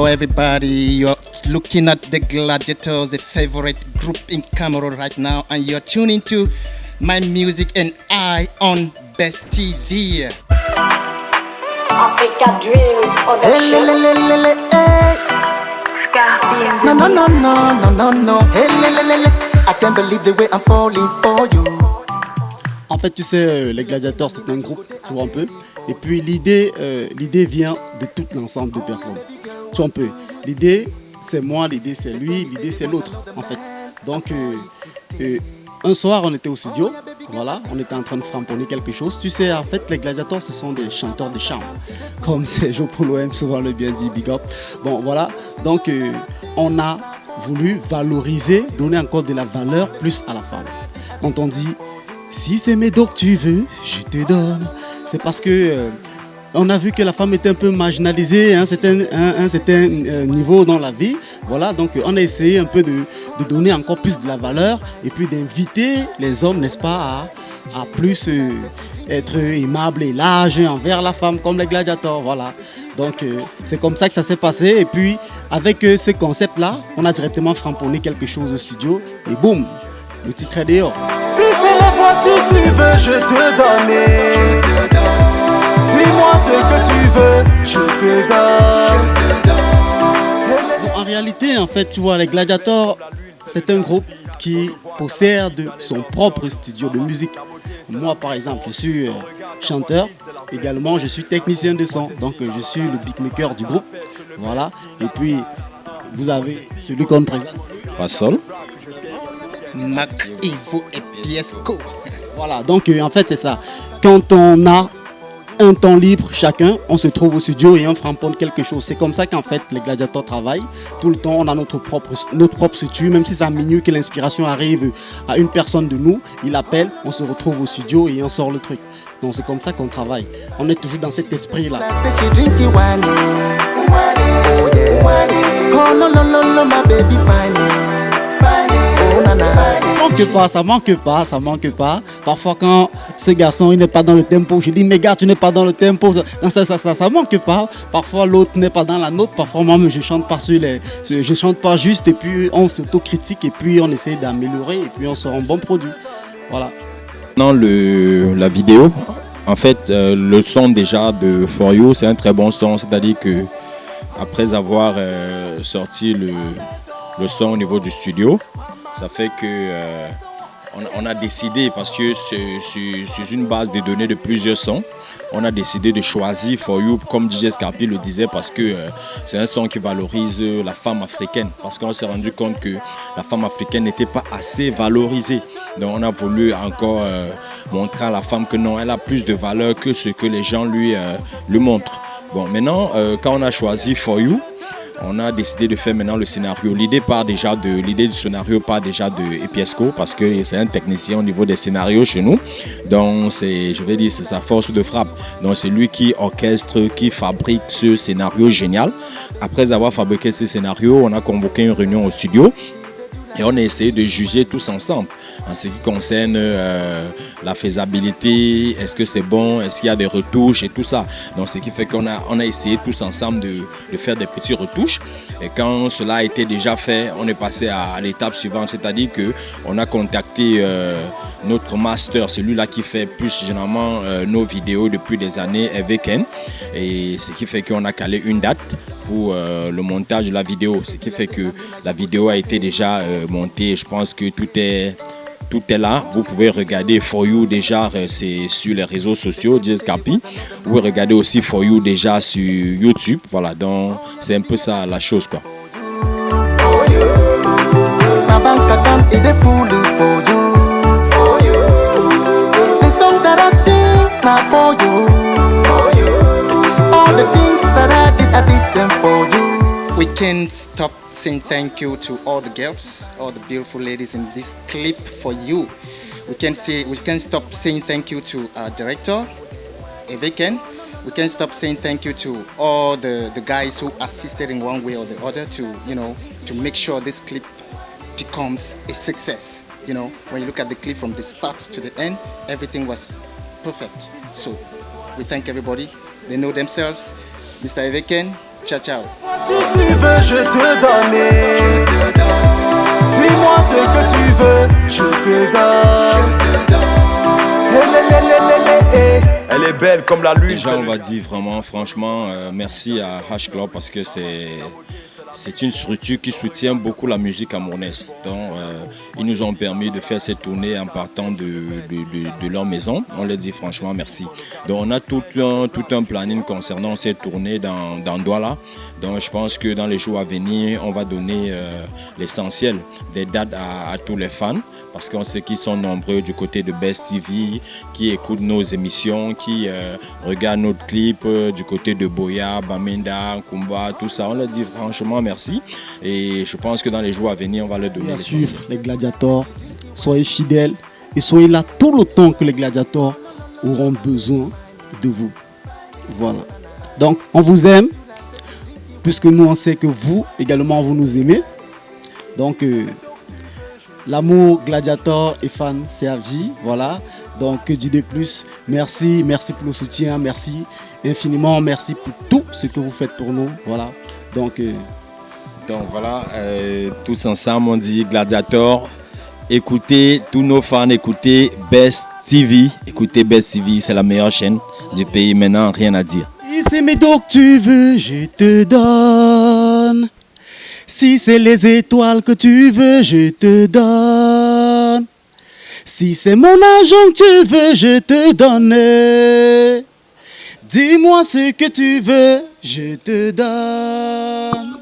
everybody. You're looking at the Gladiators, a favorite group in Cameroon right now, and you're tuning to My Music and I on Best TV. Africa Dreams on the show. No, no, no, no, no, no, no. I can't believe the way I'm falling for you. En fait, tu sais, les Gladiators, c'est un groupe, tu vois un peu. Et puis l'idée vient de tout l'ensemble de personnes. Tu vois un peu. L'idée, c'est moi, l'idée, c'est lui, l'idée, c'est l'autre, en fait. Donc, un soir, on était au studio, voilà, on était en train de framponner quelque chose. Tu sais, en fait, les Gladiators, ce sont des chanteurs de charme. Comme c'est Jopolo aime souvent le bien dit, big up. Bon, voilà. Donc, on a voulu valoriser, donner encore de la valeur plus à la femme. Quand on dit, si c'est mes dos que tu veux, je te donne. C'est parce que on a vu que la femme était un peu marginalisée à un certain niveau dans la vie. Voilà, donc on a essayé un peu de donner encore plus de la valeur et puis d'inviter les hommes, n'est-ce pas, à plus être aimables et larges envers la femme comme les Gladiators. Voilà. Donc c'est comme ça que ça s'est passé. Et puis avec ce concept-là, on a directement framponné quelque chose au studio et boum, le titre est dehors. Si c'est les voitures que tu veux, je te donne. Dis-moi ce que tu veux, je te donne. En réalité, en fait, tu vois, les Gladiators, c'est un groupe qui possède son propre studio de musique. Moi, par exemple, je suis chanteur. Également, je suis technicien de son. Donc, je suis le beatmaker du groupe. Voilà. Et puis, vous avez celui qu'on présente. Passol. Mac, Ivo et Piesco. Voilà, donc en fait c'est ça. Quand on a un temps libre chacun, on se trouve au studio et on framponne quelque chose. C'est comme ça qu'en fait les Gladiators travaillent. Tout le temps on a notre propre studio, même si c'est à minuit que l'inspiration arrive à une personne de nous, il appelle, on se retrouve au studio et on sort le truc. Donc c'est comme ça qu'on travaille. On est toujours dans cet esprit là. Ça manque pas. Parfois quand ce garçon il n'est pas dans le tempo, je dis mais gars tu n'es pas dans le tempo, ça manque pas. Parfois l'autre n'est pas dans la note, parfois moi-même je chante pas juste et puis on s'autocritique et puis on essaie d'améliorer et puis on sort un bon produit. Voilà. Dans la vidéo, en fait le son déjà de For You c'est un très bon son, c'est-à-dire que après avoir sorti le son au niveau du studio, ça fait que on a décidé, parce que c'est une base de données de plusieurs sons, on a décidé de choisir For You, comme DJ Scarpi le disait, parce que c'est un son qui valorise la femme africaine. Parce qu'on s'est rendu compte que la femme africaine n'était pas assez valorisée. Donc on a voulu encore montrer à la femme que non, elle a plus de valeur que ce que les gens lui montrent. Bon, maintenant, quand on a choisi For You, on a décidé de faire maintenant le scénario. L'idée du scénario part déjà de Epiesco parce que c'est un technicien au niveau des scénarios chez nous. Donc c'est sa force de frappe. Donc c'est lui qui orchestre, qui fabrique ce scénario génial. Après avoir fabriqué ce scénario, on a convoqué une réunion au studio. Et on a essayé de juger tous ensemble en ce qui concerne la faisabilité, est-ce que c'est bon, est-ce qu'il y a des retouches et tout ça. Donc ce qui fait qu'on a essayé tous ensemble de faire des petits retouches. Et quand cela a été déjà fait, on est passé à l'étape suivante, c'est-à-dire qu'on a contacté notre master, celui-là qui fait plus généralement nos vidéos depuis des années avec N. Et ce qui fait qu'on a calé une date pour le montage de la vidéo. Ce qui fait que la vidéo a été déjà montée. Je pense que tout est là. Vous pouvez regarder For You déjà, c'est sur les réseaux sociaux, DJ Scarpi. Vous pouvez regarder aussi For You déjà sur YouTube. Voilà, donc c'est un peu ça la chose quoi. Ma bank account est full for you. The song that I sing now for you. All the things that I did them for you. We can't stop saying thank you to all the girls, all the beautiful ladies in this clip For You. We can't stop saying thank you to our director, Eveken. We can't stop saying thank you to all the guys who assisted in one way or the other to make sure this clip becomes a success. You know, when you look at the clip from the start to the end, everything was perfect. So we thank everybody. They know themselves. Mr. Eveken, Ciao, ciao. Si tu veux, je te donne. Dis-moi ce que tu veux, je te donne. Elle est belle comme la lune. Déjà, on va dire vraiment, franchement, merci à H Club parce que c'est une structure qui soutient beaucoup la musique camerounaise. Donc, ils nous ont permis de faire cette tournée en partant de leur maison. On leur dit franchement merci. Donc, on a tout un planning concernant cette tournée dans Douala. Donc, je pense que dans les jours à venir, on va donner l'essentiel des dates à tous les fans. Parce qu'on sait qu'ils sont nombreux du côté de Best TV, qui écoutent nos émissions, qui regardent notre clip du côté de Boya, Bamenda, Kumba, tout ça. On leur dit franchement merci. Et je pense que dans les jours à venir, on va leur donner Bien l'essentiel. sûr, les gladiateurs, soyez fidèles et soyez là tout le temps que les gladiateurs auront besoin de vous. Voilà. Donc, on vous aime, puisque nous, on sait que vous, également, vous nous aimez. Donc, l'amour gladiateur et fan, c'est à vie. Voilà. Donc, que dire de plus? Merci, merci pour le soutien, merci infiniment, merci pour tout ce que vous faites pour nous. Voilà. Donc voilà, tous ensemble, on dit Gladiator. Écoutez, tous nos fans, écoutez Best TV. Écoutez Best TV, c'est la meilleure chaîne du pays. Maintenant, rien à dire. si c'est mes dos que tu veux, je te donne. Si c'est les étoiles que tu veux, je te donne. Si c'est mon argent que tu veux, je te donne. Dis-moi ce que tu veux, je te donne.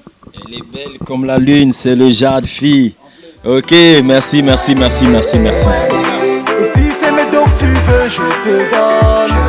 Elle est belle comme la lune, c'est le genre de fille. Ok, merci. Et si c'est mes dos que tu veux, je te donne.